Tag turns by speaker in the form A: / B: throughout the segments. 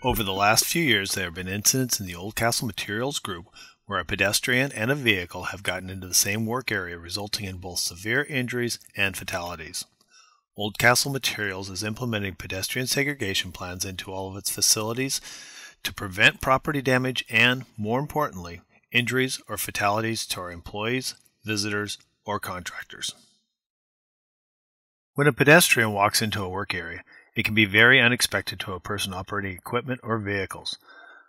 A: Over the last few years, there have been incidents in the Oldcastle Materials Group where a pedestrian and a vehicle have gotten into the same work area, resulting in both severe injuries and fatalities. Oldcastle Materials is implementing pedestrian segregation plans into all of its facilities to prevent property damage and, more importantly, injuries or fatalities to our employees, visitors, or contractors. When a pedestrian walks into a work area, it can be very unexpected to a person operating equipment or vehicles.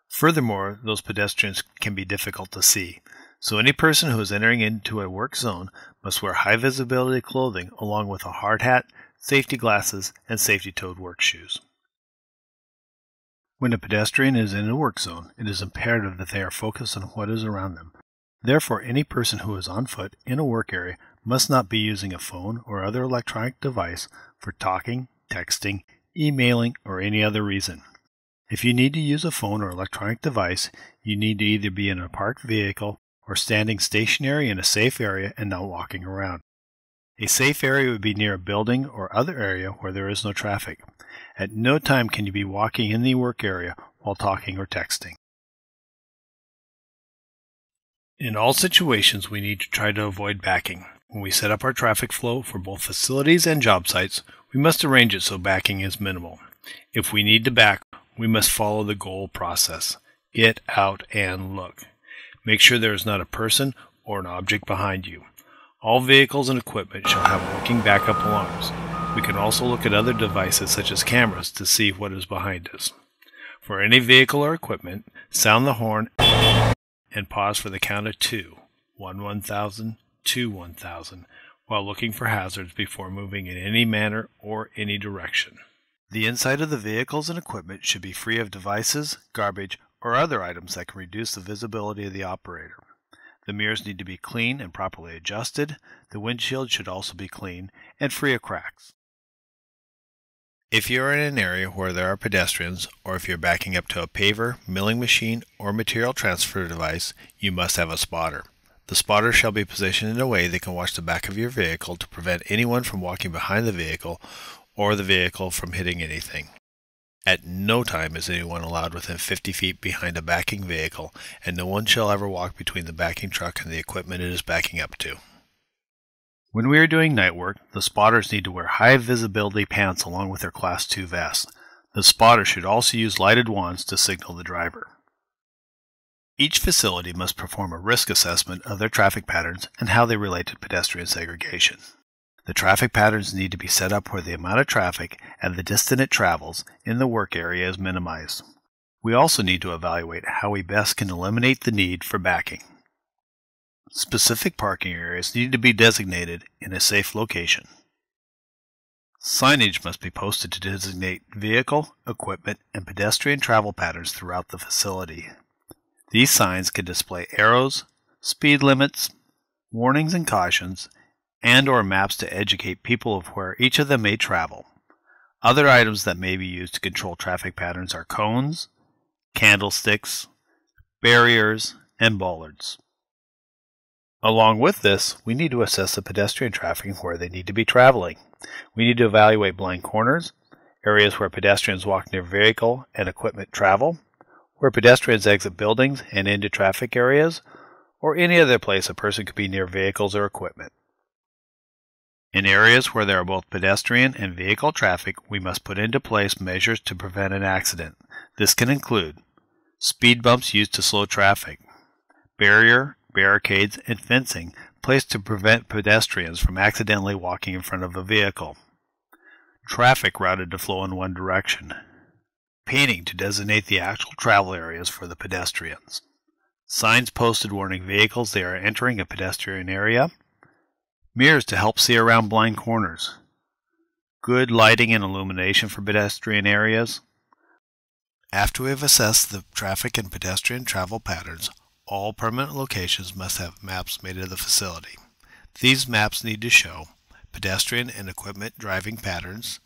A: Furthermore, those pedestrians can be difficult to see, so any person who is entering into a work zone must wear high visibility clothing along with a hard hat, safety glasses, and safety-toed work shoes. When a pedestrian is in a work zone, it is imperative that they are focused on what is around them. Therefore, any person who is on foot in a work area must not be using a phone or other electronic device for talking, texting, emailing, or any other reason. If you need to use a phone or electronic device, you need to either be in a parked vehicle or standing stationary in a safe area and not walking around. A safe area would be near a building or other area where there is no traffic. At no time can you be walking in the work area while talking or texting. In all situations, we need to try to avoid backing. When we set up our traffic flow for both facilities and job sites, we must arrange it so backing is minimal. If we need to back, we must follow the goal process. Get out and look. Make sure there is not a person or an object behind you. All vehicles and equipment shall have working backup alarms. We can also look at other devices such as cameras to see what is behind us. For any vehicle or equipment, sound the horn and pause for the count of 2, 1 1000, 2 1000, while looking for hazards before moving in any manner or any direction. The inside of the vehicles and equipment should be free of devices, garbage, or other items that can reduce the visibility of the operator. The mirrors need to be clean and properly adjusted. The windshield should also be clean and free of cracks. If you are in an area where there are pedestrians, or if you're backing up to a paver, milling machine, or material transfer device, you must have a spotter. The spotter shall be positioned in a way that can watch the back of your vehicle to prevent anyone from walking behind the vehicle or the vehicle from hitting anything. At no time is anyone allowed within 50 feet behind a backing vehicle, and no one shall ever walk between the backing truck and the equipment it is backing up to. When we are doing night work, the spotters need to wear high visibility pants along with their Class II vests. The spotter should also use lighted wands to signal the driver. Each facility must perform a risk assessment of their traffic patterns and how they relate to pedestrian segregation. The traffic patterns need to be set up where the amount of traffic and the distance it travels in the work area is minimized. We also need to evaluate how we best can eliminate the need for backing. Specific parking areas need to be designated in a safe location. Signage must be posted to designate vehicle, equipment, and pedestrian travel patterns throughout the facility. These signs can display arrows, speed limits, warnings and cautions, and/or maps to educate people of where each of them may travel. Other items that may be used to control traffic patterns are cones, candlesticks, barriers, and bollards. Along with this, we need to assess the pedestrian traffic and where they need to be traveling. We need to evaluate blind corners, areas where pedestrians walk near vehicle and equipment travel, where pedestrians exit buildings and into traffic areas, or any other place a person could be near vehicles or equipment. In areas where there are both pedestrian and vehicle traffic, we must put into place measures to prevent an accident. This can include speed bumps used to slow traffic, barricades, and fencing placed to prevent pedestrians from accidentally walking in front of a vehicle, traffic routed to flow in one direction, painting to designate the actual travel areas for the pedestrians, signs posted warning vehicles they are entering a pedestrian area, mirrors to help see around blind corners, good lighting and illumination for pedestrian areas. After we have assessed the traffic and pedestrian travel patterns, all permanent locations must have maps made of the facility. These maps need to show pedestrian and equipment driving patterns,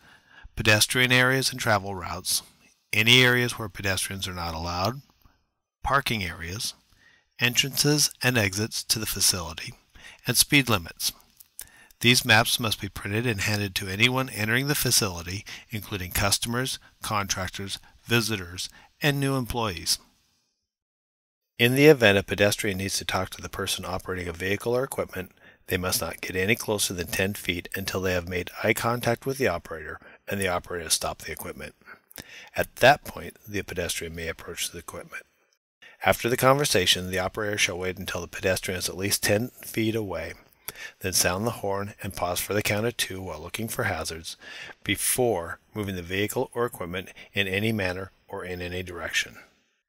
A: pedestrian areas and travel routes, any areas where pedestrians are not allowed, parking areas, entrances and exits to the facility, and speed limits. These maps must be printed and handed to anyone entering the facility, including customers, contractors, visitors, and new employees. In the event a pedestrian needs to talk to the person operating a vehicle or equipment, they must not get any closer than 10 feet until they have made eye contact with the operator and the operator has stopped the equipment. At that point, the pedestrian may approach the equipment. After the conversation, the operator shall wait until the pedestrian is at least 10 feet away, then sound the horn and pause for the count of 2 while looking for hazards before moving the vehicle or equipment in any manner or in any direction.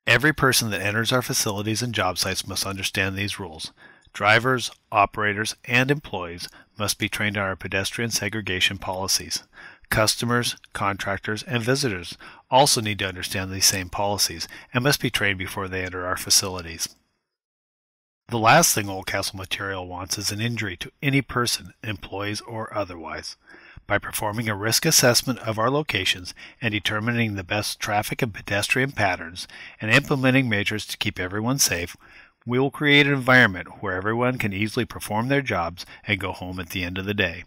A: Every person that enters our facilities and job sites must understand these rules. Drivers, operators, and employees must be trained on our pedestrian segregation policies. Customers, contractors, and visitors also need to understand these same policies and must be trained before they enter our facilities. The last thing Oldcastle Material wants is an injury to any person, employees, or otherwise. By performing a risk assessment of our locations and determining the best traffic and pedestrian patterns and implementing measures to keep everyone safe, we will create an environment where everyone can easily perform their jobs and go home at the end of the day.